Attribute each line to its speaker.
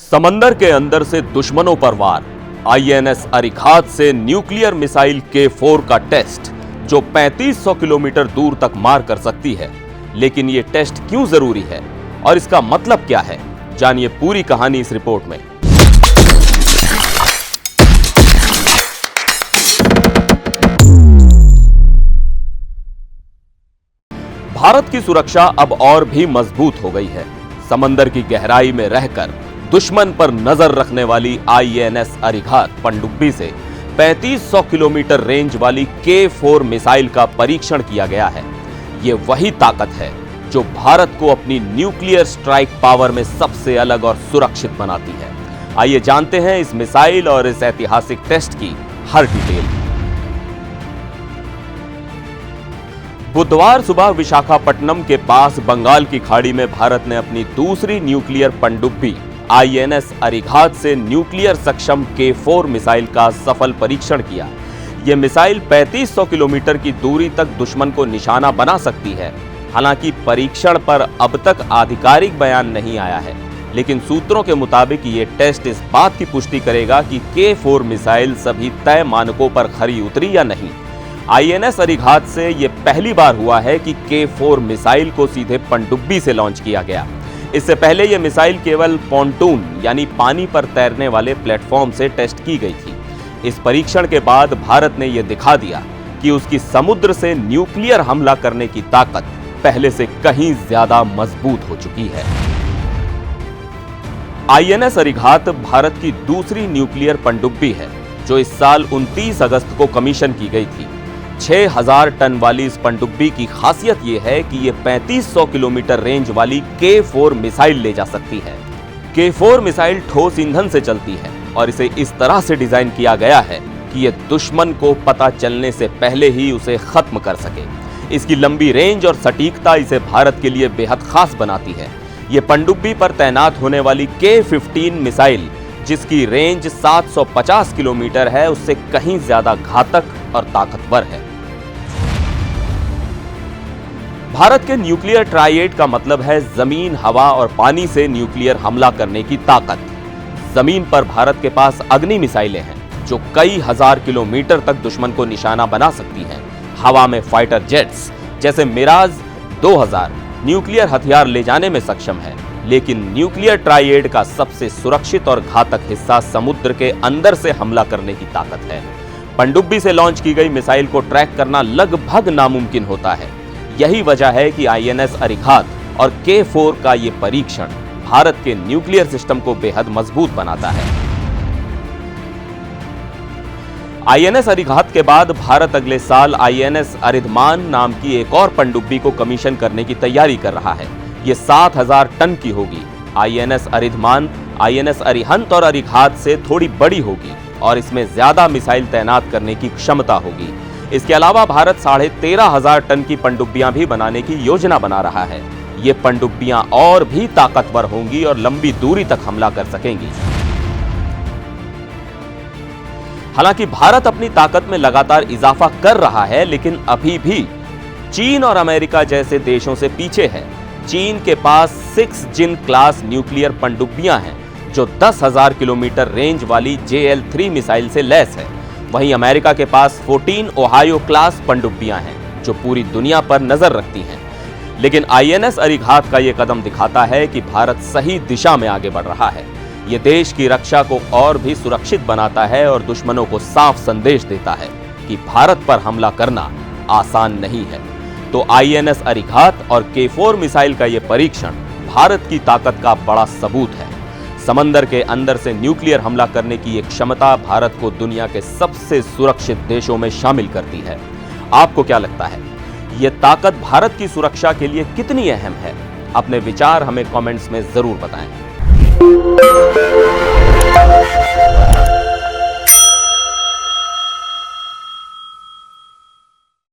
Speaker 1: समंदर के अंदर से दुश्मनों पर वार। आईएनएस अरिघात से न्यूक्लियर मिसाइल K4 का टेस्ट, जो 3500 किलोमीटर दूर तक मार कर सकती है। लेकिन यह टेस्ट क्यों जरूरी है और इसका मतलब क्या है, जानिए पूरी कहानी इस रिपोर्ट में। भारत की सुरक्षा अब और भी मजबूत हो गई है। समंदर की गहराई में रहकर दुश्मन पर नजर रखने वाली आईएनएस अरिघात पनडुब्बी से 3500 किलोमीटर रेंज वाली K4 मिसाइल का परीक्षण किया गया है। ये वही ताकत है जो भारत को अपनी न्यूक्लियर स्ट्राइक पावर में सबसे अलग और सुरक्षित बनाती है। आइए जानते हैं इस मिसाइल और इस ऐतिहासिक टेस्ट की हर डिटेल। बुधवार सुबह विशाखापट्टनम के पास बंगाल की खाड़ी में भारत ने अपनी दूसरी न्यूक्लियर पनडुब्बी आईएनएस अरिघात से न्यूक्लियर सक्षम K4 मिसाइल का सफल परीक्षण किया। यह मिसाइल 3500 किलोमीटर की दूरी तक दुश्मन को निशाना बना सकती है। हालांकि परीक्षण पर अब तक आधिकारिक बयान नहीं आया है, लेकिन सूत्रों के मुताबिक ये टेस्ट इस बात की पुष्टि करेगा कि K4 मिसाइल सभी तय मानकों पर खरी उतरी या नहीं। आईएनएस अरिघात से यह पहली बार हुआ है कि K4 मिसाइल को सीधे पनडुब्बी से लॉन्च किया गया। इससे पहले यह मिसाइल केवल पॉन्टून यानी पानी पर तैरने वाले प्लेटफॉर्म से टेस्ट की गई थी। इस परीक्षण के बाद भारत ने यह दिखा दिया कि उसकी समुद्र से न्यूक्लियर हमला करने की ताकत पहले से कहीं ज्यादा मजबूत हो चुकी है। आईएनएस अरिघात भारत की दूसरी न्यूक्लियर पनडुब्बी है, जो इस साल 29 अगस्त को कमीशन की गई थी। 6000 टन वाली इस पनडुब्बी की खासियत यह है कि यह 3500 किलोमीटर रेंज वाली K4 मिसाइल ले जा सकती है। K4 मिसाइल ठोस ईंधन से चलती है और इसे इस तरह से डिजाइन किया गया है कि यह दुश्मन को पता चलने से पहले ही उसे खत्म कर सके। इसकी लंबी रेंज और सटीकता इसे भारत के लिए बेहद खास बनाती है। यह पनडुब्बी पर तैनात होने वाली K15 मिसाइल, जिसकी रेंज 750 किलोमीटर है, उससे कहीं ज्यादा घातक और ताकतवर है। भारत के न्यूक्लियर ट्राइएड का मतलब है जमीन, हवा और पानी से न्यूक्लियर हमला करने की ताकत। जमीन पर भारत के पास अग्नि मिसाइलें हैं, जो कई हजार किलोमीटर तक दुश्मन को निशाना बना सकती हैं। हवा में फाइटर जेट्स जैसे मिराज 2000 न्यूक्लियर हथियार ले जाने में सक्षम है। लेकिन न्यूक्लियर ट्राइएड का सबसे सुरक्षित और घातक हिस्सा समुद्र के अंदर से हमला करने की ताकत है। पनडुब्बी से लॉन्च की गई मिसाइल को ट्रैक करना लगभग नामुमकिन होता है। यही वजह है कि आईएनएस अरिघात और K4 का ये परीक्षण भारत के न्यूक्लियर सिस्टम को बेहद मजबूत बनाता है। आईएनएस अरिघात के बाद भारत अगले साल आईएनएस अरिधमान नाम की एक और पनडुब्बी को कमीशन करने की तैयारी कर रहा है। ये 7000 टन की होगी। आईएनएस अरिधमान आईएनएस अरिहंत और अरिघात से थोड़ी बड़ी होगी और इसमें ज्यादा मिसाइल तैनात करने की क्षमता होगी। इसके अलावा भारत 13,500 टन की पनडुब्बियां भी बनाने की योजना बना रहा है। ये पनडुब्बियां और भी ताकतवर होंगी और लंबी दूरी तक हमला कर सकेंगी। हालांकि भारत अपनी ताकत में लगातार इजाफा कर रहा है, लेकिन अभी भी चीन और अमेरिका जैसे देशों से पीछे है। चीन के पास 6 जिन क्लास न्यूक्लियर पनडुब्बियां हैं, जो 10,000 किलोमीटर रेंज वाली JL3 मिसाइल से लैस है। वहीं अमेरिका के पास 14 ओहायो क्लास पनडुब्बियां हैं, जो पूरी दुनिया पर नजर रखती हैं। लेकिन आईएनएस अरिघात का यह कदम दिखाता है कि भारत सही दिशा में आगे बढ़ रहा है। यह देश की रक्षा को और भी सुरक्षित बनाता है और दुश्मनों को साफ संदेश देता है कि भारत पर हमला करना आसान नहीं है। तो आईएनएस अरिघात और K4 मिसाइल का यह परीक्षण भारत की ताकत का बड़ा सबूत है। समंदर के अंदर से न्यूक्लियर हमला करने की एक क्षमता भारत को दुनिया के सबसे सुरक्षित देशों में शामिल करती है। आपको क्या लगता है, यह ताकत भारत की सुरक्षा के लिए कितनी अहम है? अपने विचार हमें कमेंट्स में जरूर बताएं।